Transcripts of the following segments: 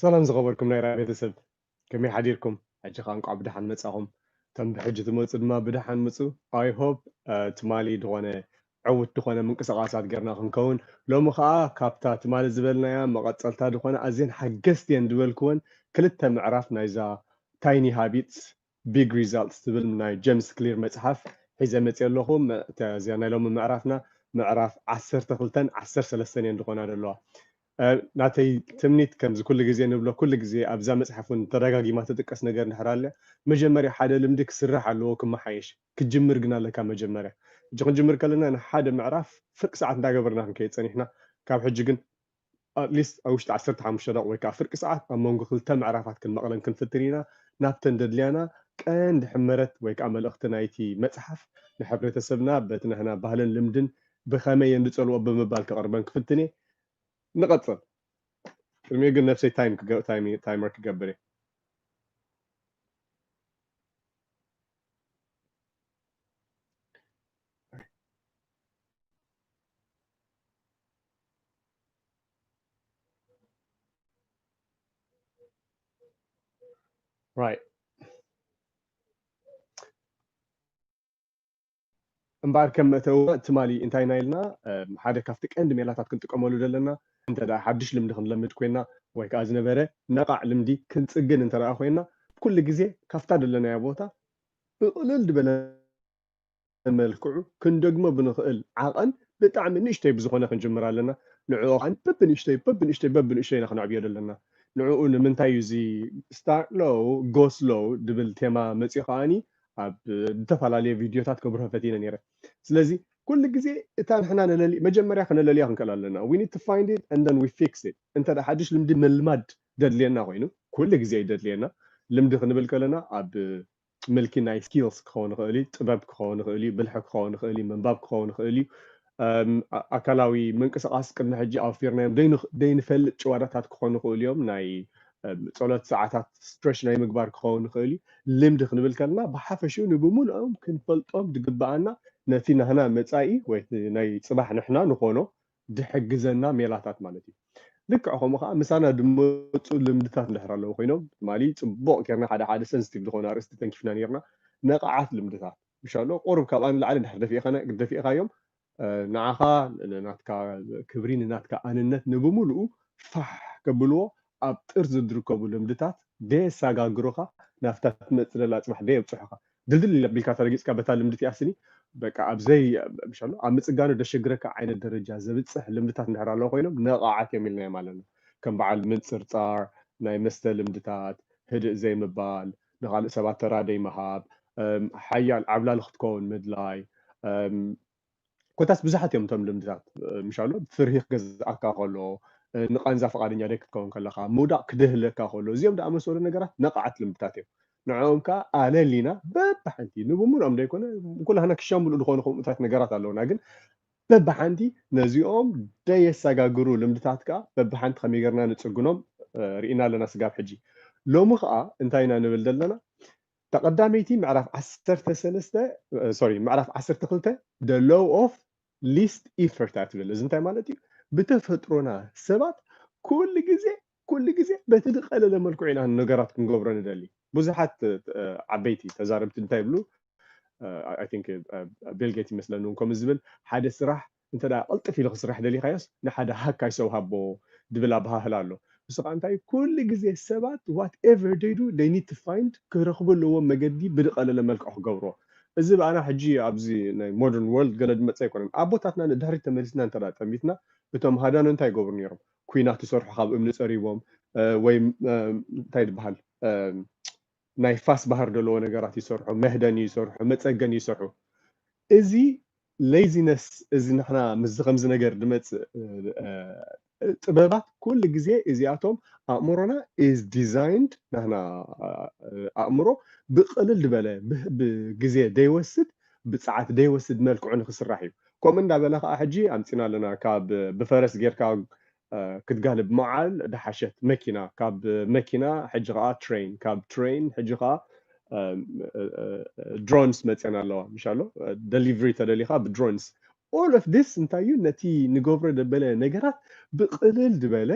ሰላም ዝኸበርኩም ናይ ራብያ ቤተሰብ ከመይ ሓዲርኩም ሕጂ ኸ እንቋዕ ብድሓን መጻኹም እቶም ብሕጂ ትመፁ ድማ ብድሓን ምፁ ኣይ ሆፕ ትማሊ ዝኾነ ዕውት ዝኾነ ምንቅስቓሳት ጌርና ክንከውን ሎሚ ከዓ ካብታ ትማሊ ዝበልናያ መቐፀልታ ዝኾነ ኣዝየን ሓገዝቲ እየን ዝበልክወን ክልተ ምዕራፍ ናይዛ ታይኒ ሃቢትስ ቢግ ሪዛልትስ ትብል ናይ ጄምስ ክሊር መፅሓፍ ሒዘ መፅእ ኣለኹ እዚኣ ናይ ሎሚ ምዕራፍና ምዕራፍ 12 13 እየን ዝኾና ዘለዋ ናተይ ትምኒት ከምዚ ኩሉ ግዜ ንብሎ ኩሉ ግዜ ኣብዛ መፅሓፍ እውን ተደጋጊማ ትጥቀስ ነገር እንድሕር ኣለ መጀመርያ ሓደ ልምዲ ክስራሕ ኣለዎ ክመሓየሽ ክጅምር ግን ኣለካ መጀመርያ እጂ ክንጅምር ከለና ንሓደ ምዕራፍ ፍርቂ ሰዓት እንዳገበርና ክንከይድ ፀኒሕና ካብ ሕጂ ግን ኣትሊስት ኣብ ውሽጢ 15 ደቂቕ ወይ ከዓ ፍርቂ ሰዓት ኣብ መንጎ ክልተ ምዕራፋት ክንመቕለን ክንፍትን ኢና ናብተን ደድልያና ቀንዲ ሕመረት ወይ ከዓ መልእኽቲ ናይቲ መፅሓፍ ንሕብረተሰብና በቲ ንሕና ባህልን ልምድን ብኸመይ እንድፀልኦ ብምባል ከቕርበን ክፍትን እየ نقطة الميجن نفسي تايمر كجبري right እምበር ከም መተው ትማሊ እንታይ ናይልና ሓደ ካብቲ ቀንዲ ሜላታት ክንጥቀመሉ ዘለና እንተ ዳ ሓድሽ ልምዲ ክንለምድ ኮይና ወይ ከዓ ዝነበረ ነቓዕ ልምዲ ክንፅግን እንተ ደኣ ኮይና ኩሉ ግዜ ካፍታ ደለናያ ቦታ ብቕልል ዝበለ መልክዑ ክንደግሞ ብንኽእል ዓቐን ብጣዕሚ ንእሽተይ ብዝኾነ ክንጅምር ኣለና ንዕኡ ከዓ በብንእሽተይ ኢና ክነዕብዮ ዘለና ንዕኡ ንምንታይ እዩ እዚ ስታርት ሎው ጎ ስሎው ድብል ቴማ መፂኡ ከዓኒ ኣብ ዝተፈላለየ ቪድዮታት ከብርሆ ፈቲነ ነይረ ስለዚ ኩሉ ግዜ እታ ንሕና መጀመርያ ክነለልያ ክንከል ኣለና we need to find it and then we fix it እንተ ዳ ሓድሽ ልምዲ መልማድ ደድልየና ኮይኑ ኩሉ ግዜ ይደድልየና ልምዲ ክንብል ከለና ኣብ ምልኪ ናይ ስኪልስ ክኸውን ይኽእል እዩ ጥበብ ክኸውን ይኽእል እዩ ብልሒ ክኸውን ይኽእል እዩ ምንባብ ክኸውን ይኽእል እዩ ኣካላዊ ምንቅስቓስ ቅድሚ ሕጂ ኣውፊርናዮም ደይንፈልጥ ጭዋዳታት ክኾኑ ይኽእሉ እዮም ናይ ጸሎት ሰዓታት ስትሬች ናይ ምግባር ክኸውን ይኽእል እዩ ልምዲ ክንብል ከለና ብሓፈሽኡ ንብሙልኦም ክንፈልጦም ድግባኣና ነቲ ናህና መጻኢ ወይ ናይ ፅባሕ ንሕና ንኾኖ ድሕግዘና ሜላታት ማለት እዩ ልክዕ ከምኡ ከዓ ምሳና ድመፁ ልምድታት እንድሕር ኣለዉ ኮይኖም ትማሊ ፅቡቕ ጌርና ሓደ ሓደ ሰንስቲቭ ዝኾነ ኣርእስቲ ተንኪፍና ነርና ነቓዓት ልምድታት እንሻሎ ቁርብ ካብኣ ንላዕሊ እንድሕር ደፊእኻዮም ንዓኻ ናትካ ክብሪ ንናትካ ኣንነት ንብሙልኡ ፋሕ ከብልዎ ኣብ ጥርዚ ዝርከቡ ልምድታት ደየሳጋግሩኻ ናፍታ ትመፅእ ዘላ ፅባሕ ደየብፅሑኻ ድልድል ኣቢልካ ተረጊፅካ በታ ልምዲ ትያስኒ በቃ ኣብዘይ ምሻሎ ኣብ ምፅጋኑ ደሸግረካ ዓይነት ደረጃ ዘብፅሕ ልምድታት እንድሕር ኣለዎ ኮይኖም ነቓዓት እዮም ኢልና ማለት ነው ከም በዓል ምንፅርፃር ናይ መስተ ልምድታት ህድእ ዘይምባል ንኻልእ ሰባት ተራደይ ምሃብ ሓያል ዓብላሊ ክትከውን ምድላይ ኮታስ ብዙሓት እዮም እቶም ልምድታት ምሻሎ ፍርሂ ክገዝኣካ ከሎ ንቐንዛ ፈቃደኛ ደይ ክትከውን ከለካ ምውዳቕ ክድህለካ ከሎ እዚኦም ዝኣመሰሉ ነገራት ነቓዓት ልምድታት እዮም ንዕኦም ከዓ ኣለሊና በብሓንቲ ንብሙልኦም ደይኮነ ኩላህና ክሻምብሉ ዝኾኑ ከምኡታት ነገራት ኣለውና ግን በብሓንቲ ነዚኦም ደየሰጋግሩ ልምድታት ከዓ በብሓንቲ ከመይ ጌርና ንፅግኖም ርኢና ኣለና ስጋብ ሕጂ ሎሚ ከዓ እንታይ ኢና ንብል ዘለና ተቐዳመይቲ ምዕራፍ 12 the law of least effort ትብል እዚ እንታይ ማለት እዩ ብተፈጥሮና ሰባት ኩሉ ግዜ በቲ ዝቐለለ መልክዑ ኢና ነገራት ክንገብሮ ንደሊ ብዙሓት ዓበይቲ ተዛረብቲ እንታይ ይብሉ I think ቢል ጌት ይመስለኒ ከምኡ ዝብል ሓደ ስራሕ እንተ ዳ ቅልጥፍ ኢሉ ክስራሕ ደሊኻዮስ ንሓደ ሃካይ ሰው ሃቦ ድብል ኣባህላ ኣሎ እሱ ከዓ እንታይ ኩሉ ግዜ ሰባት whatever they do they need to find ክረኽብልዎ መገዲ ብዝቐለለ መልክዑ ክገብሮ እዚ በኣና ሕጂ ኣብዚ ናይ ሞደርን ወርልድ ገለ ድመፀ ኣይኮነን ኣቦታትና ንድሕሪት ተመሊስና እንተ ዳ ጠሚትና እቶም ሃዳኖ እንታይ ይገብሩ ነይሮም ኩናት ይሰርሑ ካብ እምኒ ፀሪቦም ወይ እንታይ ዝበሃል ናይ ፋስ ባህር ዘለዎ ነገራት ይሰርሑ መህደን ይሰርሑ መፀገን ይሰርሑ እዚ ሌዚነስ እዚ ንሕና ምዝ ከምዚ ነገር ድመፅእ ጥበባት ኩሉ ግዜ እዚኣቶም ኣእምሮና is designed ንሕና ኣእምሮ ብቕልል ዝበለ ብግዜ ደይወስድ ብፀዓት ደይወስድ መልክዑ ንክስራሕ እዩ ከምኡ እንዳበለ ከዓ ሕጂ ኣምፂና ኣለና ካብ ብፈረስ ጌርካ ክትጋልብ መዓል ድሓሸት መኪና ካብ መኪና ሕጂ ከዓ ትሬን ካብ ትሬን ሕጂ ከዓ ድሮንስ መፅአን ኣለዋ ምሻሎ ደሊቨሪ ተደሊኻ ብድሮንስ all of this እንታይ እዩ ነቲ ንገብሮ ደበለ ነገራት ብቕልል ዝበለ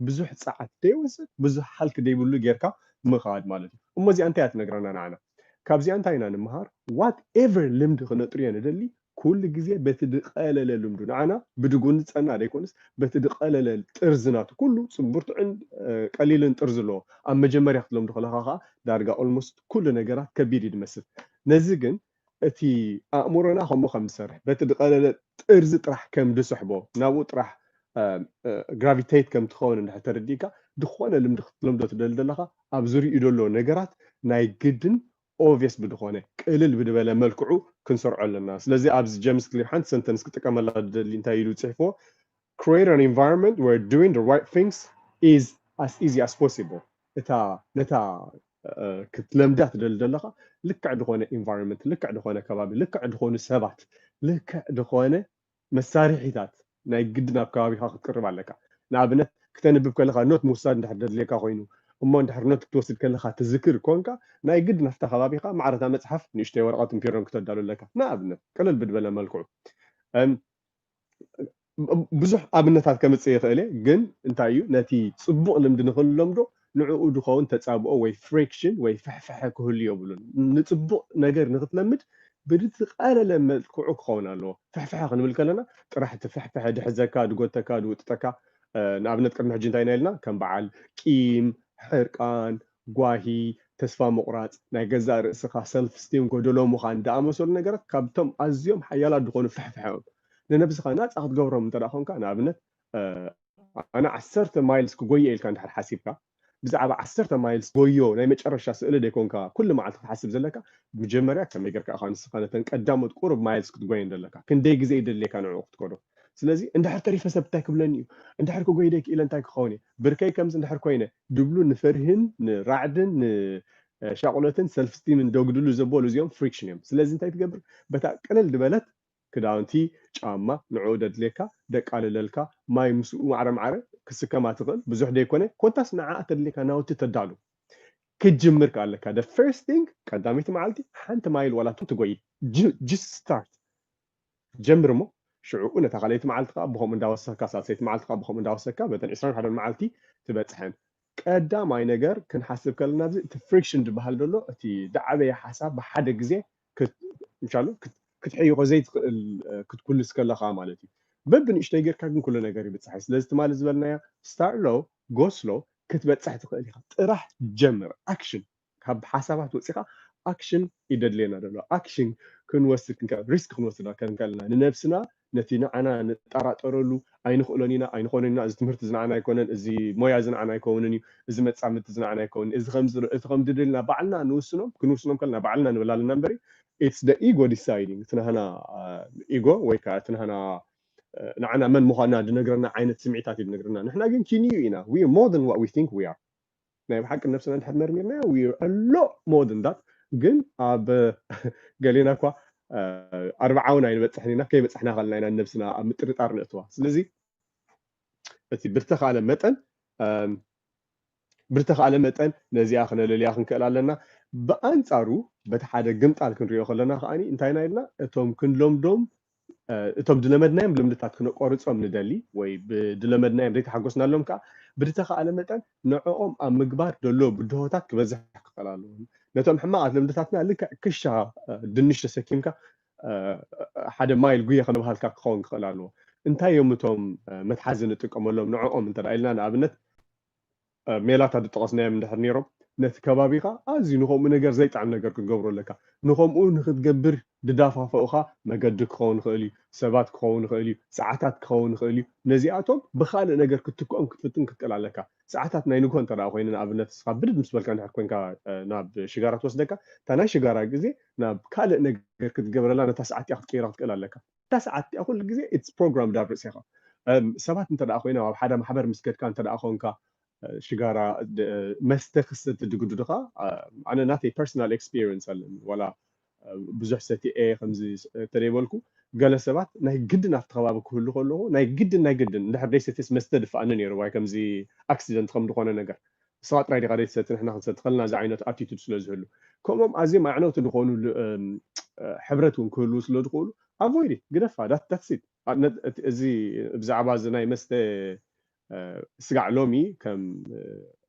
ብዙሕ ፃዓት ደይወስድ ብዙሕ ሓልክ ደይብሉ ጌርካ ምኻድ ማለት እዩ እሞዚኣ እንታይ እያ ትነግረና ንዓና ካብዚኣ እንታይ ኢና ንምሃር ዋት ኤቨር ልምዲ ክነጥርዮ ንደሊ ኩሉ ግዜ በቲ ድቐለለ ልምዱ ንዓና ብድጉን ዝፀና ደይኮንስ በቲ ድቐለለ ጥርዝናቱ ኩሉ ፅቡርትዕን ቀሊልን ጥርዚ ኣለዎ ኣብ መጀመርያ ክትለምዱ ከለካ ከዓ ዳርጋ ኦልሞስት ኩሉ ነገራት ከቢድ እዩ ድመስል ነዚ ግን እቲ ኣእምሮና ከምኡ ከም ዝሰርሕ በቲ ድቐለለ ጥርዚ ጥራሕ ከም ድስሕቦ ናብኡ ጥራሕ ግራቪቴት ከም ትኸውን እንድሕር ተረዲእካ ድኾነ ልምዲ ክትለምዶ ትደሊ ዘለካ ኣብ ዙርይኡ ዘሎ ነገራት ናይ ግድን ኦብቪየስ ብድኾነ ቅልል ብድበለ መልክዑ ክንሰርዖ ኣለና ስለዚ ኣብዚ ጀምስ ክሊር ሓንቲ ሰንተንስ ክጥቀመላ ድደሊ እንታይ ኢሉ ፅሒፍዎ create an environment where doing the right things is as easy as possible እታ ነታ ክትለምዳ ትደሊ ዘለካ ልክዕ ድኾነ ኢንቫይሮንመንት ልክዕ ድኾነ ከባቢ ልክዕ ድኾኑ ሰባት ልክዕ ድኾነ መሳርሒታት ናይ ግድን ኣብ ከባቢካ ክትቅርብ ኣለካ ንኣብነት ክተንብብ ከለካ ኖት ምውሳድ እንድሕር ደድልየካ ኮይኑ እሞ እንድሕር ኖት ክትወስድ ከለካ ትዝክር ኮንካ ናይ ግድን ኣብታ ከባቢካ ማዕረታ መፅሓፍ ንእሽተይ ወረቐትን ቢሮን ክተዳሉ ኣለካ ንኣብነት ቅልል ብድበለ መልክዑ ብዙሕ ኣብነታት ከምፅእ ይኽእል ግን እንታይ እዩ ነቲ ፅቡቕ ልምዲ ንክንለምዶ ንዕኡ ድኸውን ተፃብኦ ወይ ፍሪክሽን ወይ ፍሕፍሐ ክህሉ የብሉን ንፅቡቕ ነገር ንክትለምድ ብድትቐለለ መልክዑ ክኸውን ኣለዎ ፍሕፍሐ ክንብል ከለና ጥራሕ እቲ ፍሕፍሐ ድሕዘካ ድጎተካ ድውጥጠካ ንኣብነት ቅድሚ ሕጂ እንታይ ኢልና ከም በዓል ቂም ሕርቃን ጓሂ ተስፋ ምቑራፅ ናይ ገዛእ ርእስኻ ሰልፍ ስቲም ጎደሎ ምዃን ዝኣመሰሉ ነገራት ካብቶም ኣዝዮም ሓያላት ዝኾኑ ፍሕፍሐኦም ንነብስኻ ናፃ ክትገብሮም እንተ ደኣ ኮንካ ንኣብነት ኣነ 10 ማይልስ ክጎየ ኢልካ እንድሕር ሓሲብካ ብዛዕባ 10 ማይልስ ጎዮ ናይ መጨረሻ ስእሊ ደይኮንካ ኩሉ መዓልቲ ክትሓስብ ዘለካ መጀመርያ ከመይ ጌርካ ኢኻ ንስኻ ነተን ቀዳሞት ቁሩብ ማይልስ ክትጎየን ዘለካ ክንደይ ግዜ ይደልየካ ንዕኡ ክትከዶ ስለዚ እንድሕር ተሪፈ ሰብ እንታይ ክብለኒ እዩ እንድሕር ክጎይ ደይክኢለ እንታይ ክኸውን እየ ብርከይ ከምዚ እንድሕር ኮይነ ድብሉ ንፈርህን ንራዕድን ንሻቁለትን ሰልፍ ስቲምን ደጉድሉ ዘበሉ እዚኦም ፍሪክሽን እዮም ስለዚ እንታይ ትገብር በታ ቅልል ድበለት ክዳውንቲ ጫማ ንዕኡ ደድልየካ ደቃልለልካ ማይ ምስኡ ማዕረ ማዕረ ክስከማ ትኽእል ብዙሕ ደይኮነ ኮንታስ ንዓኣ ተድልየካ ናውቲ ተዳሉ ክትጅምር ከኣለካ the first thing ቀዳሚት መዓልቲ ሓንቲ ማይል ዋላቱ ትጎይ just start ጀምር እሞ ሽዑኡ ነታ ካልአይቲ መዓልቲ ከዓ ብኸምኡ እንዳወሰካ ሳልሰይቲ መዓልቲ ከዓ ብኸምኡ እንዳወሰካ በተን 21 መዓልቲ ትበፅሐን ቀዳማይ ነገር ክንሓስብ ከለና እቲ ፍሪክሽን ዝበሃል ዘሎ እቲ ዝዓበየ ሓሳብ ብሓደ ግዜ ኢንሻአላህ ክትሕይኮ ዘይትኽእል ክትኩልስ ከለካ ማለት እዩ በብንእሽተይ ጌርካ ግን ኩሉ ነገር ይብፅሕ ስለዚ ትማሊ ዝበልናያ ስታርት ሎ ጎ ስሎ ክትበፅሕ ትኽእል ኢኻ ጥራሕ ጀምር ኣክሽን ካብ ሓሳባት ወፂኻ ኣክሽን ይደድልየና ዘሎ ኣክሽን ክንወስድ ሪስክ ክንወስድ ከለና ንነብስና ነቲ ንዓና ንጠራጠረሉ ኣይንኽእሎን ኢና ኣይንኾነን ኢና እዚ ትምህርቲ ዝንዓና ኣይኮነን እዚ ሞያ ዝንዓና ኣይከውንን እዩ እዚ መፃምድቲ ዝንዓና ኣይከውንን እዚ ከም ድድልና ባዕልና ክንውስኖም ከለና ባዕልና ንብል ኣለና እምበሪ it's the ego deciding ትናህና ኢጎ ወይ ከዓ ትናህና ንዓና መን ምዃንና ድነግረና ዓይነት ስምዒታት እዩ ድነግረና ንሕና ግን ኪንዩ ኢና we are more than what we think we are ናይ ብሓቂ ነብስና እንድሕር መርሚርናዮ we are a lot more than that ግን ኣብ ገሌና እኳ 40 ኣይንበፅሕን ኢና ከይበፅሕና ከለና ኢና ነብስና ኣብ ምጥርጣር ንእትዋ ስለዚ እቲ ብርተኻለ መጠን ነዚኣ ክነለልያ ክንክእል ኣለና ብኣንፃሩ በቲ ሓደ ግምጣል ክንሪኦ ከለና ከዓኒ እንታይና ኢልና እቶም ክንለምዶም እቶም ድለመድናዮም ልምድታት ክነቆርፆም ንደሊ ወይ ብድለመድናዮም ዘይተሓጎስናሎም ከዓ ብድተኻለ መጠን ንዕኦም ኣብ ምግባር ደሎ ብድሆታት ክበዝሕ ክኽእል ኣለዎ ነቶም ሕማቃት ልምድታትና ልክዕ ክሻ ድንሽ ተሰኪምካ ሓደ ማይል ጉየ ከንባሃልካ ክኸውን ክኽእል ኣለዎ እንታይ እዮም እቶም መትሓዚ ንጥቀመሎም ንዕኦም እንተ ኢልና ንኣብነት ሜላታት ዝጠቐስናዮም እንድሕር ነይሮም ነቲ ከባቢኻ ኣዝዩ ንከምኡ ነገር ዘይጣዕም ነገር ክትገብሮ ኣለካ ንከምኡ ንክትገብር ድዳፋፈኡኻ መገዲ ክኸውን ይኽእል እዩ ሰባት ክኸውን ይኽእል እዩ ሰዓታት ክኸውን ይኽእል እዩ ነዚኣቶም ብካልእ ነገር ክትትክኦም ክትፍትን ክትክእል ኣለካ ሰዓታት ናይ ንግሆ እንተ ደኣ ኮይኑ ንኣብነት ንስኻ ብድድ ምስ በልካ እንድሕር ኮንካ ናብ ሽጋራ ትወስደካ እታ ናይ ሽጋራ ግዜ ናብ ካልእ ነገር ክትገብረላ ነታ ሰዓት እያ ክትቀይራ ክትክእል ኣለካ እታ ሰዓት እያ ኩሉ ግዜ ኢትስ ፕሮግራም ዳብ ርእስኻ ሰባት እንተ ደኣ ኮይኖም ኣብ ሓደ ማሕበር ምስ ከድካ እንተ ደኣ ኮንካ ሽጋራ መስተ ክሰቲ ድግድድኻ ኣነ ናተይ ፐርሰናል ኤክስፒሪየንስ ኣለኒ ዋላ ብዙሕ ሰቲአ ከምዚ ተደይበልኩ ገለ ሰባት ናይ ግድን ኣብቲ ከባቢ ክህሉ ከለኹ ናይ ግድን እንድሕር ደይሰትስ መስተ ድፍኣኒ ነይሩ ዋይ ከምዚ ኣክሲደንት ከም ዝኾነ ነገር ንስኻ ጥራይ ዲኻ ደይትሰቲ ንሕና ክንሰቲ ከለና እዚ ዓይነት ኣቲቱድ ስለ ዝህሉ ከምኦም ኣዝዮም ኣዕነውቲ ዝኾኑ ሕብረት እውን ክህልው ስለ ዝኽእሉ ኣቮይድ ግደፋ ዳትሲት እዚ ብዛዕባ እዚ ናይ መስተ سقع لومي كم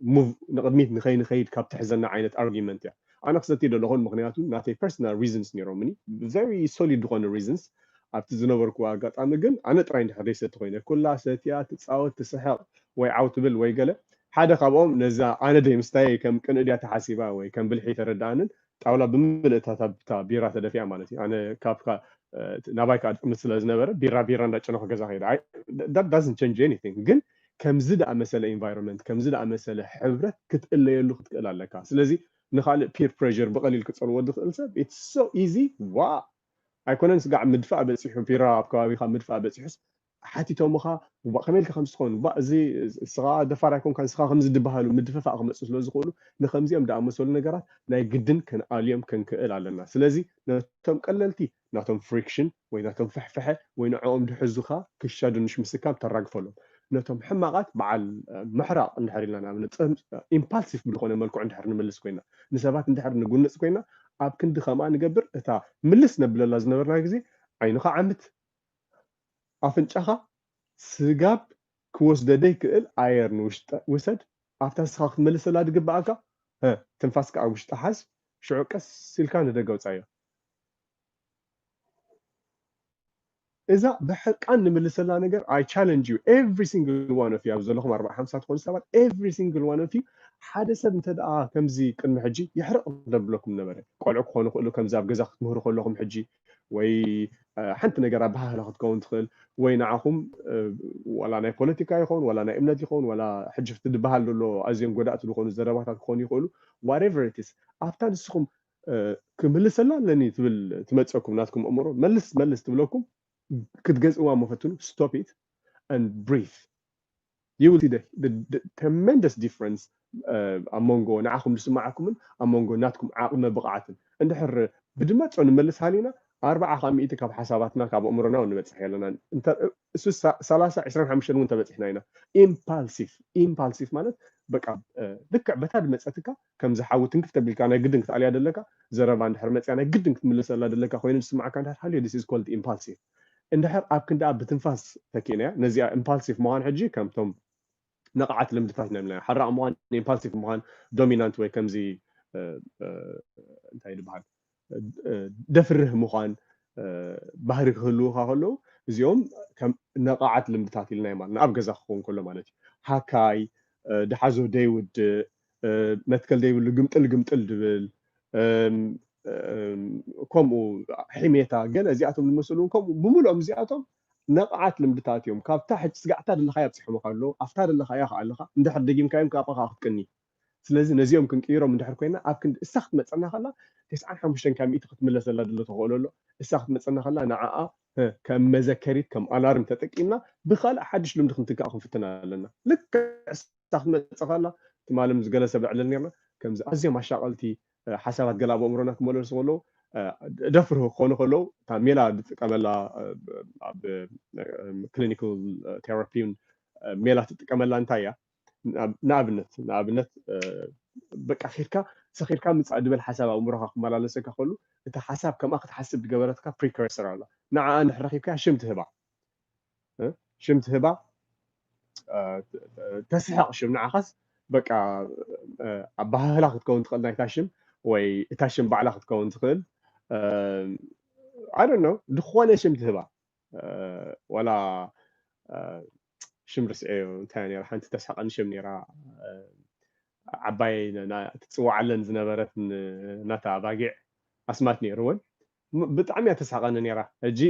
موف نقدميت نخيد كاب تحزنا عينة argument يا أنا خصتي لهون مغنياتو ناتي personal reasons نيرومني very solid one reasons ኣብቲ ዝነበርኩ ኣጋጣሚ ግን ኣነ ጥራይ እንድሕር ሰብ ተኮይነ ኩላ ሰትያ ትፃወት ትስሕቕ ወይ ዓው ትብል ወይ ገለ ሓደ ካብኦም ነዛ ኣነ ደይ ምስታይ ከም ቅንእድያ ተሓሲባ ወይ ከም ብልሒ ተረዳእንን ጣውላ ብምልእታ ቢራ ተደፊያ ማለት እዩ ኣነ ካብካ ናባይካ ኣጥምት ስለ ዝነበረ ቢራ እንዳጨነኹ ገዛ ከይደ that doesn't change anything ግን ከምዚ ደኣ መሰለ ኢንቫይሮንመንት ከምዚ ደኣ መሰለ ሕብረት ክትእለየሉ ክትክእል ኣለካ ስለዚ ንኻልእ ፒር ፕሬዠር ብቐሊል ክፀልዎ ዝኽእል ሰብ it's so easy ዋ ኣይኮነን ስጋዕ ምድፋእ በፂሑ ቢራ ኣብ ከባቢኻ ምድፋእ በፂሑስ ሓቲቶምኻ ከመይ ኢልካ ከምዝትኾኑ እዚ ስኻ ደፋር ኣይኮንካ ንስኻ ከምዚ ድበሃሉ ምድፍፋእ ክመፁ ስለ ዝኽእሉ ንከምዚኦም ዳኣመሰሉ ነገራት ናይ ግድን ክንኣልዮም ክንክእል ኣለና ስለዚ ነቶም ቀለልቲ ናቶም ፍሪክሽን ወይ ናቶም ፍሕፍሐ ወይ ንዕኦም ድሕዙኻ ክሻዱ ንሽ ምስካብ ተራግፈሎም ነቶም ሕማቃት በዓል ምሕራቅ እንድሕር ኢልና ንኣብነት ኢምፓልሲቭ ብዝኾነ መልክዑ እንድሕር ንምልስ ኮይና ንሰባት እንድሕር ንጉንፅ ኮይና ኣብ ክንዲ ከማ ንገብር እታ ምልስ ነብለላ ዝነበርና ግዜ ዓይንኻ ዓምት ኣፍንጫኻ ስጋብ ክወስደደ ይክእል ኣየር ንውሽጢ ውሰድ ኣብታ ስኻ ክትመልሰላ ድግብኣካ ትንፋስካ ኣብ ውሽጢ ሓዝ ሽዑ ቀስ ኢልካ ንደገ ውፃዮ እዛ ብሕርቃን ንምልሰላ ነገር I challenge you every single one of you ኣብ ዘለኹም 450 ትኾኑ ሰባት every single one of you ሓደ ሰብ እንተደኣ ከምዚ ቅድሚ ሕጂ ይሕርቕ ደብለኩም ነበረ ቆልዑ ክኾኑ ክእሉ ከምዚ ኣብ ገዛ ክትምህሩ ከለኹም ሕጂ ወይ ሓንቲ ነገር ኣብ ባህላ ክትከውን ትኽእል ወይ ንዓኹም ወላ ናይ ፖለቲካ ይኹን ወላ ናይ እምነት ይኹን ወላ ሕጂ ክትድበሃል ዘሎ ኣዝዮም ጎዳእቲ ዝኾኑ ዘረባታት ክኾኑ ይኽእሉ whatever it is ኣብታ ንስኹም ክምልሰላ ለኒ ትብል ትመፀኩም ናትኩም እምሮ መልስ ትብለኩም ክትገዝእዋ መፈትኑ stop it and breathe you will see the tremendous difference among ንዓኹም ዝስማዓኩምን ኣመንጎ ናትኩም ዓቕመ ብቕዓትን እንድሕር ብድመፆ ንመልስ ሃሊና 40% ካብ ሓሳባትና ካብ ኣእምሮና ንበፅሕ ኣለና እሱ 30-25 እውን ተበፂሕና ኢና ኢምፓልሲቭ ማለት በቃ ልክዕ በታ ድመፀትካ ከም ዝሓዊ ትንክፍ ተቢልካ ናይ ግድን ክትኣልያ ደለካ ዘረባ እንድሕር መፅያ ናይ ግድን ክትምልሰላ ደለካ ኮይኑ ዝስማዓካ እንድሕር ሃልዮ this is called impulsive እንድሕር ኣብ ክንዳ ብትንፋስ ተኪና ነዚኣ ኢምፓልሲቭ ምዃን ሕጂ ከምቶም ነቕዓት ልምድታት ነብልና ሓራቕ ምዃን ኢምፓልሲቭ ምዃን ዶሚናንት ወይ ከምዚ እንታይ ይበሃል ደፍርህ ምዃን ባህሪ ክህልውካ ከለዉ እዚኦም ከም ነቕዓት ልምድታት ኢልና ማለት ኣብ ገዛ ክኸውን ከሎ ማለት እዩ ሃካይ ድሓዞ ደይውድእ መትከል ደይብሉ ግምጥል ድብል ከምኡ ሕሜታ ገለ እዚኣቶም ዝመስሉ ከምኡ ብምልኦም እዚኣቶም ነቕዓት ልምድታት እዮም ካብታ ሕጂ ስጋዕታ ደለኻያ ኣብፅሖምካ ኣሎ ኣፍታ ደለኻያ ከዓ ኣለኻ እንድሕር ደጊምካዮም ካብኻ ክትቅኒ ስለዚ ነዚኦም ክንቅይሮም እንድሕር ኮይና ኣብ ክንዲ እሳ ክትመፀና ከላ 95 ካብ 100 ክትምለሰላ ድሎ ትኽእሎ ኣሎ እሳ ክትመፀና ከላ ንዓኣ ከም መዘከሪት ከም ኣላርም ተጠቂምና ብኻልእ ሓድሽ ልምዲ ክንትካእ ክንፍትና ኣለና ልክዕ እሳ ክትመፀ ከላ ትማለም ዝገለ ሰብ ዕልል ነርና ከምዚ ኣዝዮም ኣሻቐልቲ ሓሳባት ገለ ኣብ ኣእምሮና ክመለሱ ከለዉ ደፍርህ ክኾኑ ከለዉ እታ ሜላ ዝጥቀመላ ኣብ ክሊኒካል ቴራፒን ሜላ ትጥቀመላ እንታይ እያ ንኣብነት በቃ ኺድካ ሰኺድካ ምፃእ ድበል ሓሳብ ኣእምሮኻ ክመላለሰካ ከሉ እቲ ሓሳብ ከምኣ ክትሓስብ ዝገበረትካ ፕሪከርሰር ኣላ ንዓኣ እንድሕር ረኺብካ ሽም ትህባ ተስሕቕ ሽም ንዓኻስ በቃ ኣብ ባህላ ክትከውን ትኽእል ናይታ ሽም ወይ እታ ሽም ባዕላ ክትከውን ትኽእል I don't know ድኾነ ሽም ትህባ ወላ ሽም ርስዐዮ እንታይ ነይራ ሓንቲ ተስሓቐኒ ሽም ነይራ ዓባይ ትፅዋዓለን ዝነበረት ናታ ኣባጊዕ ኣስማት ነይሩ እውን ብጣዕሚ እያ ተስሓቐኒ ነይራ ሕጂ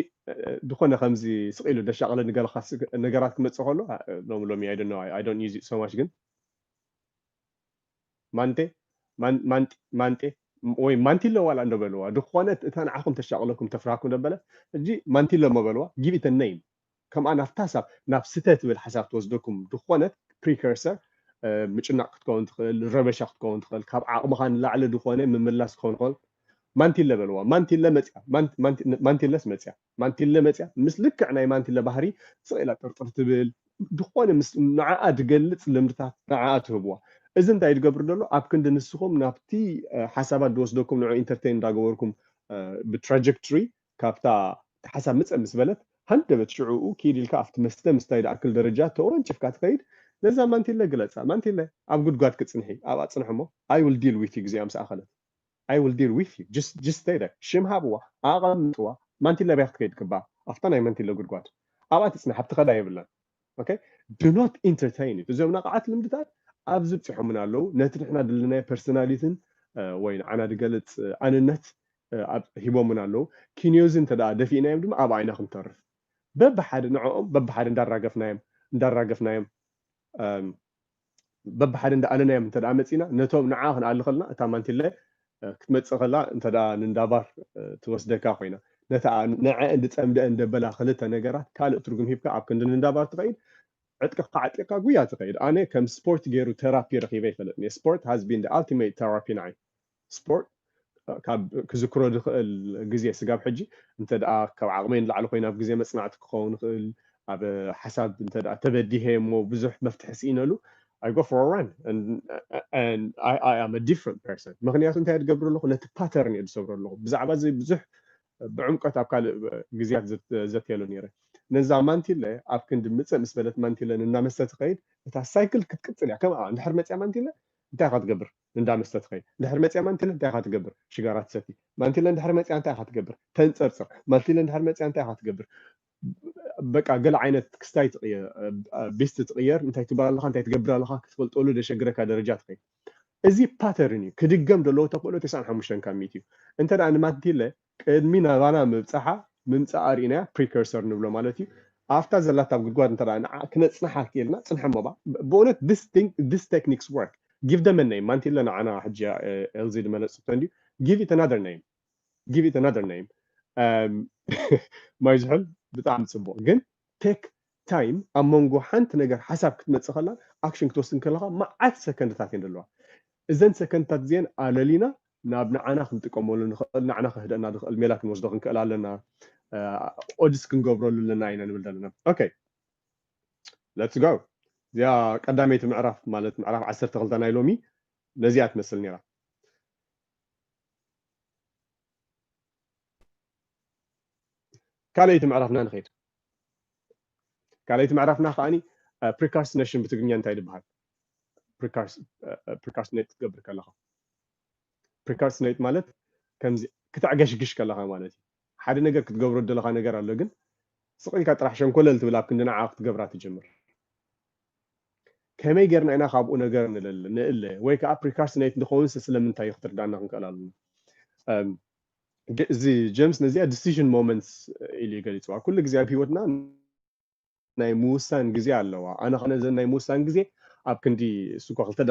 ድኾነ ከምዚ ስቕ ኢሉ ደሻቕለ ነገራት ክመፅእ ከሎ ሎሚ I don't use it so much ግን ማንጤ ወይ ማንቲሎ ዋላ እንደበልዋ ድኾነት እታ ንዓኹም ተሻቕለኩም ተፍራኩም ደበለ ሕጂ ማንቲሎ መበልዋ give it a name ከምኣ ናፍታ ሳብ ናብ ስተ ትብል ሓሳብ ትወስደኩም ድኾነት ፕሪከርሰር ምጭናቅ ክትከውን ትኽእል ረበሻ ክትከውን ትኽእል ካብ ዓቕምኻ ንላዕሊ ድኾነ ምምላስ ክኸውን ይኽእል ማንቲለ በልዋ ማንቲለ መፅያ ምስ ልክዕ ናይ ማንቲለ ባህሪ ስቕ ኢላ ጥርጥር ትብል ድኾነ ምስ ንዓኣ ድገልፅ ልምድታት ንዓኣ ትህብዋ እዚ እንታይ ድገብር ደሎ ኣብ ክንዲ ንስኹም ናብቲ ሓሳባት ድወስደኩም ንዑ ኢንተርቴን እንዳገበርኩም ብትራጀክተሪ ካብታ ሓሳብ ምፀ ምስ በለት ሃንደበት ሽዑኡ ኪድ ኢልካ ኣብቲ መስተ ምስታይ ድኣክል ደረጃ ተወንጭፍካ ትኸይድ نزا مانتيلا قلتها مانتيلا أب قد قاد كتصنحي أب أتصنحمو I will deal with you زي أمس أخلت I will deal with you just stay there شم هابوا أغمتوا مانتيلا بيخت كيد كبا أفتنا مانتيلا قد قاد أب أتصنح بتخدا يبلا okay do not entertain it زي نقعات المدتات أبزب تحمنا له نتنحنا دلنا personality وين أنا دقلت أنا النت هيبومنا له كينيوزن تدا دفينا يمدم أب عينا خم تعرف ببحر نعم ببحر ندرجف نايم ببحر عند أنا نايم تدا متينا نتوم نعاهن على خلنا تامنتي له كتمت خلا أنت دا نندابر توسدك أخوينا نتا نع عند تأمد عند بلا خلتها نجارات كال ترجم هيبك أب كنا نندابر تقيد عندك قاعد لك قوية تقيد أنا كم سبورت جيرو ثيرابي رخيبة خلتني sport has been the ultimate therapy ناي sport كذكره الجزية سجاب حجي أنت دا كعقمين لعلو خوينا بجزية مصنعت كون على حسب أنت دا تبديهم وبزح مفتح سينا له I go for a run and I am a different person مغنيات أنت هتقبر له نت pattern يتصور له بزعبة زي بزح بعمق تابكال جزيات زت يلو نيره نزامانتي له أبكن دمتس مسبلت مانتي له ننا مستتقيد بتاع سايكل كتكتل يعني كم عند حرمت مانتي له أنت هتقبر ندا مستتقيد نحر متى مانتي له أنت هتقبر شجرات ستي مانتي له نحر متى أنت هتقبر تنصرصر مانتي له نحر متى أنت هتقبر بقى قل عينة كستايت بيست تغير أنت تبغى الله أنت تقبر الله كتقول تقوله ده شجرك درجات خي إزي باترني كدقم دلو تقوله تسعة حمشان كميتيو أنت أنا مانتي له مينا غانا مبصحة من سعرنا precursor نبلو مالتي after زلات أبغى قواد أنت أنا كنت صنحة كيلنا صنحة مبا بقولت this techniques work give them a name مانتي لنا أنا حجة LZ دملت سبتندي give it another name ما يزحل بتاعم تسبو جن take time أمونجو حنت نجار حسب كتمت سخلا action توصل كلها ما عاد سكند تاكين دلوا إذن سكند تاتزين على لينا نابنا عنا خنتكم ولا نخلنا عنا خهدنا دخل الملاك المصدقين كلا لنا أوديس كنجبرو لنا عينا نبدلنا okay let's go يا قدامي معرف مالت معرف 10 غلطنا يلومي نزيات مثلني راه كاليت معرفنا نخير كاليت معرفنا خاني precautionation بتقنيا انت يدبها precautionate قبل كلها precautionate مالت كم كتعقش كلها مالتي حد نجر كتقبرو دلها نجر على لجن سقي كطرح شن كل التبلاب كنا عاقد قبرات تجمر كما يجرنا انا خابو نجر نقل ويك precautionate دخون سلم انت يخطر دانا نقال زي جيمس نزي decision moments اللي قالت كل جزء بهوتنا ናይ ምውሳን ግዜ ኣለዋ ኣነ ኸነ ዘ ናይ ምውሳን ግዜ ኣብ ክንዲ ሱቆ ክልተ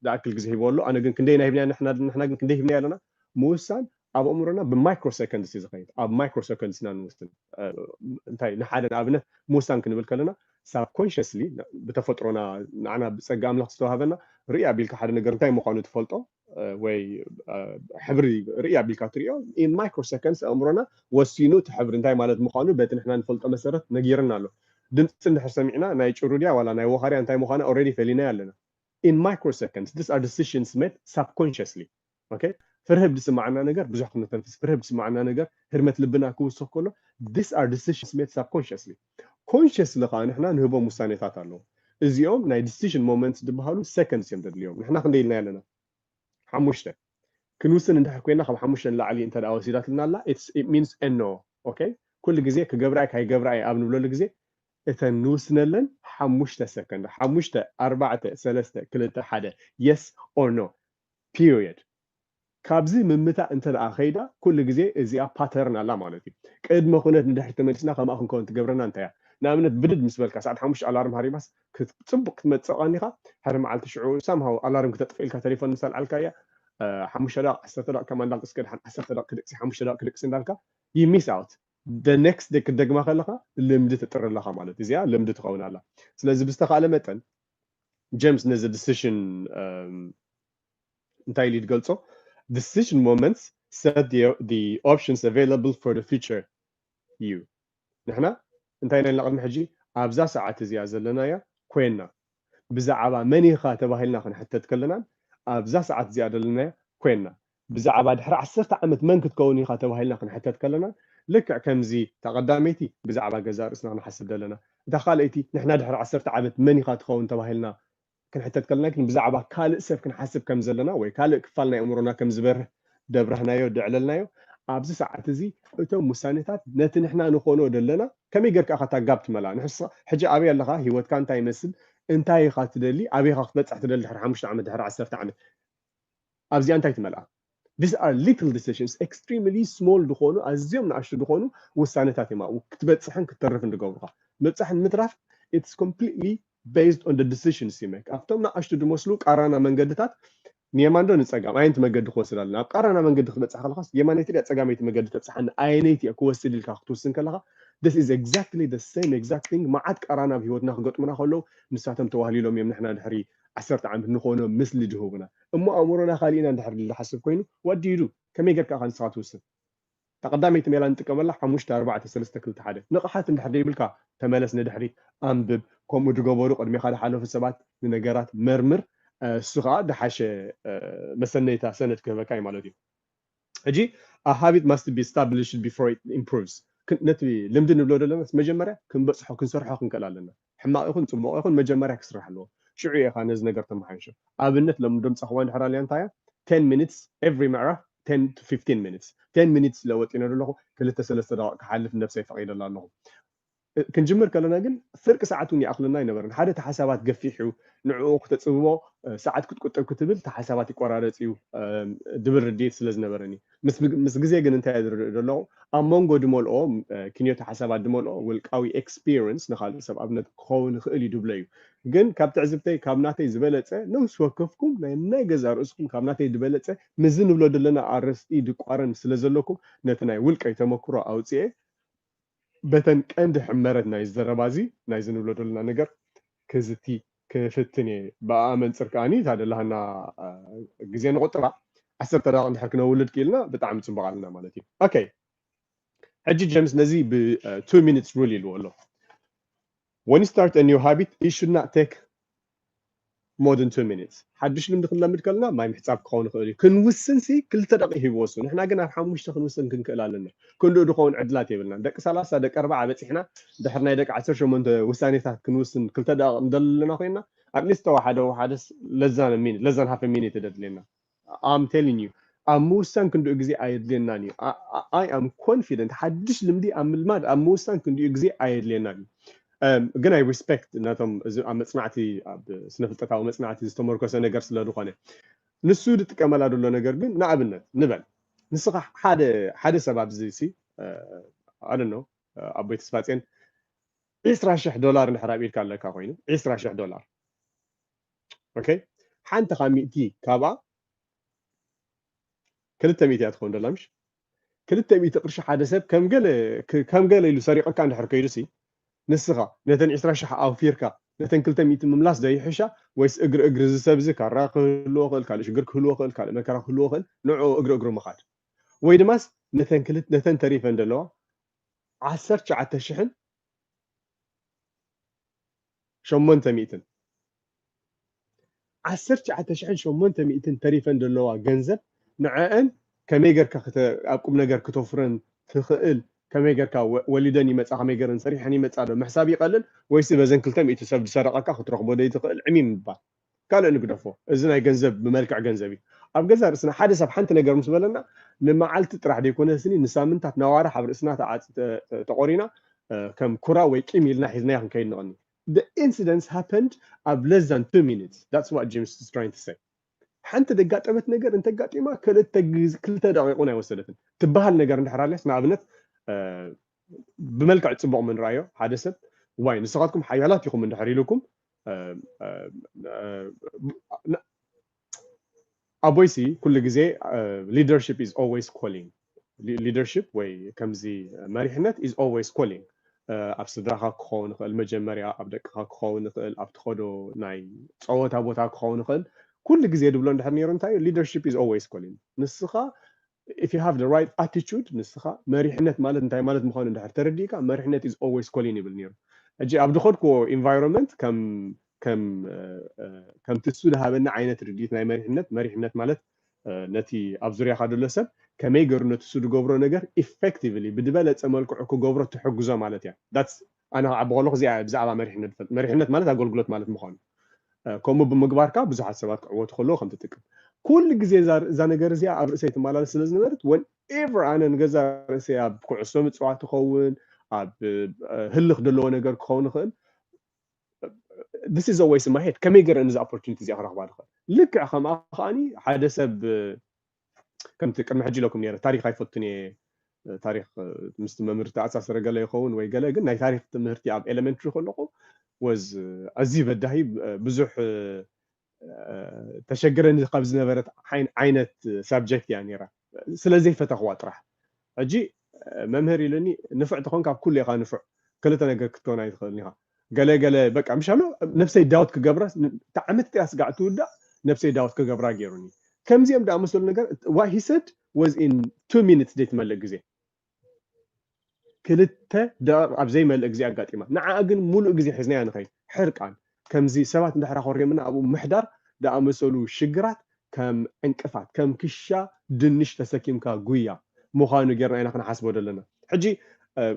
ዳኣክል ግዜ ሂቦ ኣሎ ኣነ ግን ክንደይ ናይ ሂብና ንሕና ግን ክንደይ ሂብና ኣለና ምውሳን ኣብ ኣእምሮና ብማይክሮ ሰከንድስ እዩ ዝኸይድ ኣብ ማይክሮ ሰከንድስ ኢና ንውስን እንታይ ንሓደ ንኣብነት ምውሳን ክንብል ከለና ሳብኮንሽስሊ ብተፈጥሮና ንዓና ብፀጋ ኣምላኽ ዝተዋሃበና ርእያ ኣቢልካ ሓደ ነገር እንታይ ምዃኑ ትፈልጦ ወይ ሕብሪ ርእያ ኣቢልካ ትሪኦ ኢን ማይክሮ ሰከንድስ ኣእምሮና ወሲኑ እቲ ሕብሪ እንታይ ማለት ምዃኑ በቲ ንሕና ንፈልጦ መሰረት ነጊርና ኣሎ ድምፂ እንድሕር ሰሚዕና ናይ ጭሩድያ ዋላ ናይ ወኻርያ እንታይ ምዃና ኦልሬዲ ፈሊና ኣለና in microseconds these are decisions made subconsciously okay فرهب دسمعنا نجار بزح كنا تنفس فرهب دسمعنا نجار هرمت لبنا كوسو كله these are decisions made subconsciously consciously لقى نحنا نهبو مستانيتات له اليوم ناي decision moments دبهالو seconds يمدد اليوم نحنا خنديلنا لنا حموشته كنوسن انت حكينا خم حموشن لا علي انت الاوسيدات لنا لا it means no okay كل جزء كجبراي هاي جبراي ابن بلو جزء اتنوسنلن حموشته سكند حموشته 4 3 2 1 yes or no period كابزي من متى انت الاخيدا كل جزء ازيا باترن على مالتي قد ما كنت ندحر تملسنا كما اخن كنت جبرنا انت نامنت بدد مسبلك ساعه حموش الارم هاري بس كتصبق تمتصقنيخا هرم على تشعو somehow الارم كتطفيل كتليفون مثال علكايا حموش لا 10 كمان دقيقه اسكد 10 كدكسي حموش لا كدكسي دالكا you miss out the next day كدغما خلخا لمد تطر لها مالتي ازيا لمد تخون الله ስለዚህ بستقاله متن جيمس نز decision እንታይ ኢሉ ይገልጾ decision moments set the options available for the future you نحنا እንታይ ናይ لقد حجي ኣብዛ ሰዓት እዚኣ ዘለናያ ኮይና ብዛዕባ መን ኢኻ ተባሂልና ክንሕተት ከለና ኣብዛ ሰዓት እዚኣ ዘለናያ ኮይና بزعبا دحر 10 عمت من كتكوني خا تباهلنا كنحتت كلنا لك كمزي تقدميتي بزعبا جزار اسنا نحسب دلنا انت خاليتي نحنا دحر 10 عمت من خا تكون تباهلنا كنحتت كلنا لكن بزعبا كالئ سب كنحسب كم زلنا ወይ ካልእ ክፋልና ኣእምሮና ከም ዝበርህ ደብረህናዮ ድዕለልናዮ ኣብዚ ሰዓት እዚ እቶም ውሳኔታት ነቲ ንሕና ንኾኖ ደለና ከመይ ጌርካ ኢኻ ታጋብ ትመልኣ ንሕሳ ሕጂ ኣበይ ኣለኻ ሂወትካ እንታይ ይመስል እንታይ ኢኻ ትደሊ ኣበይ ኢኻ ክትበፅሕ ትደሊ ድሕሪ 5 ዓመት ድሕሪ 10 ዓመት ኣብዚኣ እንታይ ትመልኣ These are little decisions, extremely small ድኾኑ ኣዝዮም ንኣሽቱ ድኾኑ ውሳኔታት እዮም ኣብኡ ክትበፅሕን ክትተርፍን ዝገብሩኻ ምብፃሕን ምትራፍ it's completely based on the decisions you make ኣብቶም ንኣሽቱ ድመስሉ ቃራና መንገድታት ንየማን ዶ ንፀጋም ኣየንቲ መንገዲ ክወስድ ኣለና ኣብ ቃራና መንገዲ ክትበፅሕ ከለኻስ የማነይቲ ድያ ፀጋመይቲ መንገዲ ተብፅሓኒ ኣየነይቲ እያ ክወስድ ኢልካ ክትውስን ከለኻ this is exactly the same exact thing መዓት ቃራና ብሂወትና ክገጥሙና ከለዉ ንሳቶም ተዋህሊሎም እዮም ንሕና ድሕሪ 10 ዓመት ንኾኖ ምስሊ ድህቡና እሞ ኣእምሮና ካሊእና እንድሕር ዝሓስብ ኮይኑ what do you do ከመይ ጌርካ ኢኻ ንስኻ ትውስን ተቀዳመይቲ ሜላ ንጥቀመላ 5 4 3 2 1 ንቕሓት እንድሕር ደይብልካ ተመለስ ንድሕሪት ኣንብብ ከምኡ ድገበሩ ቅድሚኻ ዝሓለፉ ሰባት ንነገራት መርምር እሱ ከዓ ድሓሸ መሰነይታ ሰነድ ክህበካ እዩ ማለት እዩ ሕጂ a habit must be established before it improves ነቲ ልምዲ ንብሎ ዘለና መጀመርያ ክንበፅሖ ክንሰርሖ ክንክእል ኣለና ሕማቕ ይኹን ፅቡቕ ይኹን መጀመርያ ክስራሕ ኣለዎ ሽዑ ኢኻ ነዚ ነገር ተመሓይሾ ኣብነት ለምዶም ፀኽዋ እንድሕር ኣለያ እንታይ እያ 10 minutes every ምዕራፍ 10 to 15 minutes 10 minutes ለወጢነ ኣለኹ 2-3 ደቂቃ ክሓልፍ ነፍሰይ ፈቒደላ ኣለኹ ክንጅምር ከለና ግን ፍርቂ ሰዓት እውን ይኣኽለና ይነበረን ሓደ ተሓሳባት ገፊሑ ንዕኡ ክተፅብቦ ሰዓት ክትቁጠብ ክትብል ተሓሳባት ይቆራረፅ እዩ ድብል ርድኢት ስለ ዝነበረኒ ምስ ግዜ ግን እንታይ ዝርድእ ዘለኹ ኣብ መንጎ ድመልኦ ክንዮ ተሓሳባት ድመልኦ ውልቃዊ ኤክስፒሪንስ ንካልእ ሰብ ኣብነት ክኸውን ይኽእል እዩ ድብሎ እዩ ግን ካብ ትዕዝብተይ ካብ ናተይ ዝበለፀ ነብሲ ወከፍኩም ናይ ገዛ ርእስኩም ካብ ናተይ ዝበለፀ ምዝ ንብሎ ዘለና ኣረስቲ ድቋረን ስለ ዘለኩም ነቲ ናይ ውልቀይ ተመክሮ ኣውፅኤ በተን ቀንዲ ሕመረት ናይ ዘረባዚ ናይ ዝንብሎ ዘለና ነገር ክዝቲ ክፍትን እየ ብኣመን ፅርቃኒ ታደላህና ግዜ ንቁጥራ 10 ደቂቃ እንድሕር ክነውልድ ክኢልና ብጣዕሚ ፅቡቅ ኣለና ማለት እዩ ኦኬ ሕጂ ጀምስ ነዚ ብ2 minutes rule ኢልዎ ኣሎ when you start a new habit it should not take more than 2 minutes ሓድሽ ልምዲ ክንለምድ ከለና ማይ ምሕፃብ ክኸውን ይኽእል እዩ ክንውስን ሲ 2 ደቂቃ ይወስኑ ንሕና ግን ኣብ 5 ክንውስን ክንክእል ኣለና ክንዱ ድኸውን ዕድላት የብልና ደቂ 30 ደቂ 40 በፂሕና ድሕር ናይ ደቂ 18 ውሳኔታት ክንውስን 2 ደቂቃ እንደለና ኮይና ኣትሊስት ሓደስ ለዛን ሃፍ ሚኒት ተደድለና I'm telling you ኣብ ምውሳን ክንድኡ ግዜ ኣየድልየናን እዩ I am confident ሓድሽ ልምዲ ኣብ ምልማድ ኣብ ምውሳን ክንድኡ ግዜ ኣየድልየናን እዩ ግን I respect ናቶም ኣብ መፅናዕቲ ኣብ ስነ ፍልጠታዊ መፅናዕቲ ዝተመርኮሰ ነገር ስለ ዝኾነ ንሱ ዝጥቀመላ ዘሎ ነገር ግን ንኣብነት ንበል ንስኻ ሓደ ሰብ ኣብዚ ሲ I don't know ኣቦይ ተስፋፅን $20,000 እንድሕር ኣቢልካ ኣለካ ኮይኑ $20,000 ኦኬ ሓንቲ ኻ ሚእቲ ካብኣ 200 እያ ትኸውን ደላ ምሽ 200 ቅርሺ ሓደ ሰብ ከም ገለ ኢሉ ሰሪቐካ እንድሕር ከይዱ ሲ ንስኻ ነተን 20,000 ኣውፊርካ ነተን 200 ምምላስ ዶ ይሕሻ ወይስ እግሪ ዝሰብ ዚ ካራ ክህልዎ ክእል ካልእ ሽግር ክህልዎ ክእል ካልእ መከራ ክህልዎ ክእል ንዕኡ እግሪ ምኻድ ወይ ድማስ ነተን ተሪፈን ዘለዋ 19,800 19,800 ተሪፈን ዘለዋ ገንዘብ ንዕአን ከመይ ጌርካ ኣብ ቁም ነገር ክተፍረን ትኽእል ከመይ ጌርካ ወሊደን ይመፃ ከመይ ጌረን ሰሪሐን ይመፃ ዶ ምሕሳብ ይቀልል ወይስ በዘን 200 ሰብ ዝሰረቐካ ክትረኽቦ ዶ ይትኽእል ዕሚም ይባል ካልእ ንግደፎ እዚ ናይ ገንዘብ ብመልክዕ ገንዘብ እዩ ኣብ ገዛ ርእስና ሓደ ሰብ ሓንቲ ነገር ምስ በለና ንመዓልቲ ጥራሕ ደይኮነስኒ ንሳምንታት ናዋራ ኣብ ርእስና ተቆሪና ከም ኩራ ወይ ቂም ኢልና ሒዝናያ ክንከይድ ንቐኒ The incidents happened at less than 2 minutes. That's what James is trying to say. ሓንቲ ደጋጠመት ነገር እንተጋጢማ 2 ደቂቃ ኣይወሰደትን ትበሃል ነገር እንድሕራለስ ንኣብነት ብመልክዕ ፅቡቕ ምን ራእዮ ሓደ ሰብ ዋይ ንስኻትኩም ሓያላት ኢኹም እንድሕር ኢልኩም ኣቦይሲ ኩሉ ግዜ leadership is always calling leadership ወይ ከምዚ መሪሕነት is always calling ኣብ ስድራኻ ክኸውን ይኽእል መጀመርያ ኣብ ደቅኻ ክኸውን ይኽእል ኣብ ትኸዶ ናይ ፀወታ ቦታ ክኸውን ይኽእል ኩሉ ግዜ ድብሎ እንድሕር ነይሩ እንታይ leadership is always calling ንስኻ if you have the right attitude ንስኻ መሪሕነት ማለት እንታይ ማለት ምዃኑ እንድሕር ተረዲእካ መሪሕነት is always calling ይብል ነይሩ ሕጂ ኣብ ድኸድክዎ environment ከም ትሱ ዝሃበና ዓይነት ርድኢት ናይ መሪሕነት ማለት ነቲ ኣብ ዙርያኻ ደሎ ሰብ ከመይ ገይሩ ነቲ እሱ ዝገብሮ ነገር ኢፌክቲቭሊ ብዝበለፀ መልክዑ ክገብሮ ትሕግዞ ማለት እያ ዳትስ ኣነ ዓቢ ከለኹ እዚኣ ብዛዕባ መሪሕነት ማለት ኣገልግሎት ማለት ምዃኑ ከምኡ ብምግባርካ ብዙሓት ሰባት ክዕወቱ ከለዉ ከም ትጥቀም ኩሉ ግዜ እዛ ነገር እዚኣ ኣብ ርእሰይ ትመላለስ ስለ ዝነበረት ወንኤቨር ኣነ ንገዛ ርእሰይ ኣብ ኩዕሶ ምፅዋት ትኸውን ኣብ ህልኽ ዘለዎ ነገር ክኸውን ይኽእል this is always in my head ከመይ ገይረ ነዚ opportunity እዚኣ ክረኽባ ንኽእል ልክዕ ከምኣ ከዓኒ ሓደ ሰብ ከምቲ ቅድሚ ሕጂ ኢለኩም ነይረ ታሪክ ኣይፈቱን እየ ታሪክ ምስቲ መምህር ተኣሳሰረ ገለ ይኸውን ወይ ገለ ግን ናይ ታሪክ ትምህርቲ ኣብ ኤሌመንትሪ ከለኹ was ኣዝዩ በዳሂ ብዙሕ ተሸግረኒ ካብ ዝነበረት ዓይነት ሳብጀክት እያ ነይራ ስለዘይፈተኽዋ ጥራሕ ሕጂ መምህር ኢሉኒ ንፍዕ ትኾንካ ኣብ ኩሉ ኢኻ ንፍዕ ክልተ ነገር ክትኮን ኣይትኽእልን ኢኻ ገለ በቃ ምሻሎ ነፍሰይ ዳውት ክገብራ ተዓመት ጥያ ስጋዕ ትውዳእ ነፍሰይ ዳውት ክገብራ ገይሩኒ ከምዚኦም ዳኣመሰሉ ነገር what he said was in 2 minutes ደይ ትመልእ ግዜ ክልተ ደቂቕ ኣብ ዘይመልእ ግዜ ኣጋጢማ ንዓኣ ግን ሙሉእ ግዜ ሒዝናያ ንኸይድ ሕርቃን ከምዚ ሰባት እንድሕራ ኮርዮምና ኣብኡ ምሕዳር ዳኣመሰሉ ሽግራት ከም ዕንቅፋት ከም ክሻ ድንሽ ተሰኪምካ ጉያ ምዃኑ ጌርና ኢና ክንሓስቦ ዘለና ሕጂ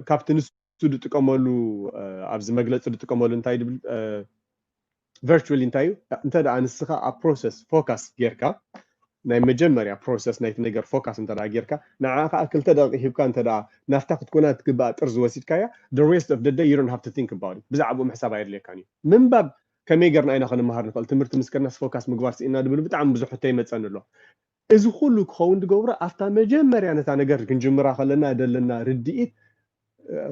ካብቲ ንሱ ዝጥቀመሉ ኣብዚ መግለፂ ዝጥቀመሉ እንታይ ድብል ቨርቹዋሊ እንታይ እዩ እንተደኣ ንስኻ ኣብ ፕሮሰስ ፎካስ ጌርካ ናይ መጀመርያ ፕሮሰስ ናይቲ ነገር ፎካስ እንተደኣ ጌርካ ንዓኻ ከዓ ክልተ ደቂቕ ሂብካ እንተደኣ ናፍታ ክትኮና ትግባእ ጥርዚ ወሲድካያ the rest of the day you don't have to think about it ብዛዕባኡ ምሕሳብ ኣየድልየካን እዩ ምንባብ ከመይ ጌርና ኢና ክንመሃር ንኽእል ትምህርቲ ምስክርናስ ፎካስ ምግባር ስኢና ድብል ብጣዕሚ ብዙሕ ሕቶ ይመፀኒ ኣሎ እዚ ኩሉ ክኸውን ዝገብሮ ኣብታ መጀመርያ ነታ ነገር ክንጅምራ ከለና ደለና ርድኢት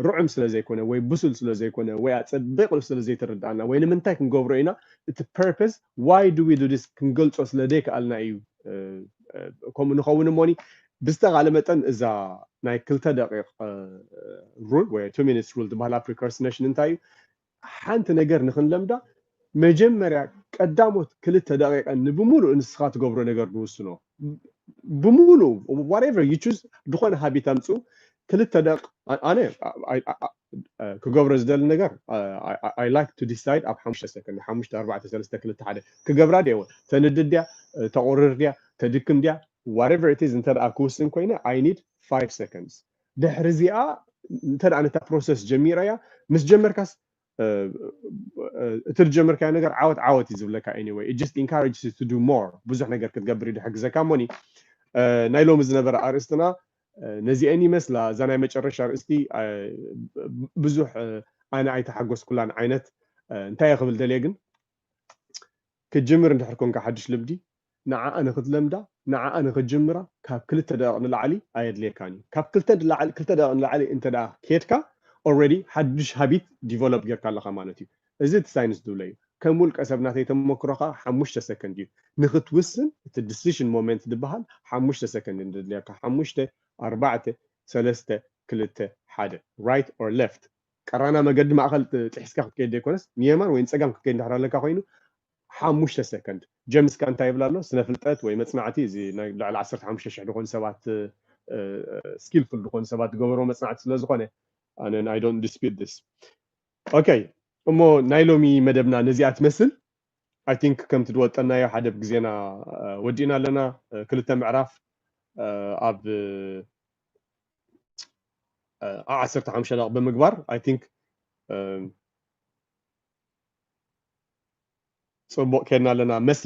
ርዑም ስለ ዘይኮነ ወይ ብሱል ስለ ዘይኮነ ወይ ኣፀቢቑ ስለ ዘይትርዳእና ወይ ንምንታይ ክንገብሮ ኢና እቲ ፐርፐስ why do we do this ክንገልፆ ስለ ዘይከኣልና እዩ ከምኡ ንኸውን እሞኒ ብዝተኻለ መጠን እዛ ናይ 2 ደቂቕ ሩል ወይ 2 minutes ሩል ዝበሃላ ፕሪኮርሲኔሽን እንታይ እዩ ሓንቲ ነገር ንክንለምዳ መጀመርያ ቀዳሞት 2 ደቂቃ ንብሙሉእ ንስኻ ትገብሮ ነገር ንውስኖ ብሙሉእ whatever you choose ዝኾነ ሃቢት ኣምፁ 2 ደቂቕ ኣነ ክገብሮ ዝደሊ ነገር I like to decide ኣብ 5 ሰከንድ 5 4 3 2 1 ክገብራ ድየ ተንድድ ድያ ተቆርር ድያ ተድክም ድያ whatever it is እንተደኣ ክውስን ኮይነ I need 5 seconds ድሕሪ እዚኣ እንተደኣ ነታ ፕሮሰስ ጀሚረያ ምስ ጀመርካስ እቲ ዝጀመርካዮ ነገር ዓወት እዩ ዝብለካ anyway it just encourages you to do more ብዙሕ ነገር ክትገብር ይሕግዘካ እሞኒ ናይ ሎሚ ዝነበረ ኣርእስትና ነዚአን ይመስላ እዛ ናይ መጨረሻ ርእስቲ ብዙሕ ኣነ ኣይተሓጎስኩላን ዓይነት እንታይ ክብል ደልየ ግን ክጅምር እንድሕር ኮንካ ሓድሽ ልምዲ ንዓኣ ንክትለምዳ ንዓኣ ንክትጅምራ ካብ 2 ደቂቕ ንላዕሊ ኣየድልየካን እዩ ካብ 2 ደቂቕ ንላዕሊ እንተደኣ ከድካ already ሓድሽ ሃቢት ዲቨሎፕ ጌርካ ኣለኻ ማለት እዩ እዚ እቲ ሳይንስ ዝብሎ እዩ ከም ውልቀ ሰብ ናተይ ተመክሮኻ 5 ሰከንድ እዩ ንክትውስን እቲ ዲሲዥን ሞመንት ዝበሃል 5 ሰከንድ እንድልየካ 5 4 3 2 1 right or left ቀራና መገዲ ማእኸል ጥሒስካ ክትከይድ ዘይኮነስ ንየማን ወይ ንፀጋም ክትከይድ እንድሕር ኣለካ ኮይኑ 5 ሰከንድ ጀምስካ እንታይ ይብላ ኣሎ ስነ ፍልጠት ወይ መፅናዕቲ እዚ ናይ ልዕሊ 15,000 ዝኾኑ ሰባት ስኪልፉል ዝኾኑ ሰባት ዝገበሮ መፅናዕቲ ስለ ዝኾነ ኣነ I don't dispute this okay እሞ ናይ ሎሚ መደብና ነዚኣ ትመስል I think ከምቲ ድወጠናዮ ሓደ ብግዜና ወዲእና ኣለና 2 ምዕራፍ ኣብ 15 ደቂቕ ብምግባር I think ፅቡቅ ከድና ኣለና መስለ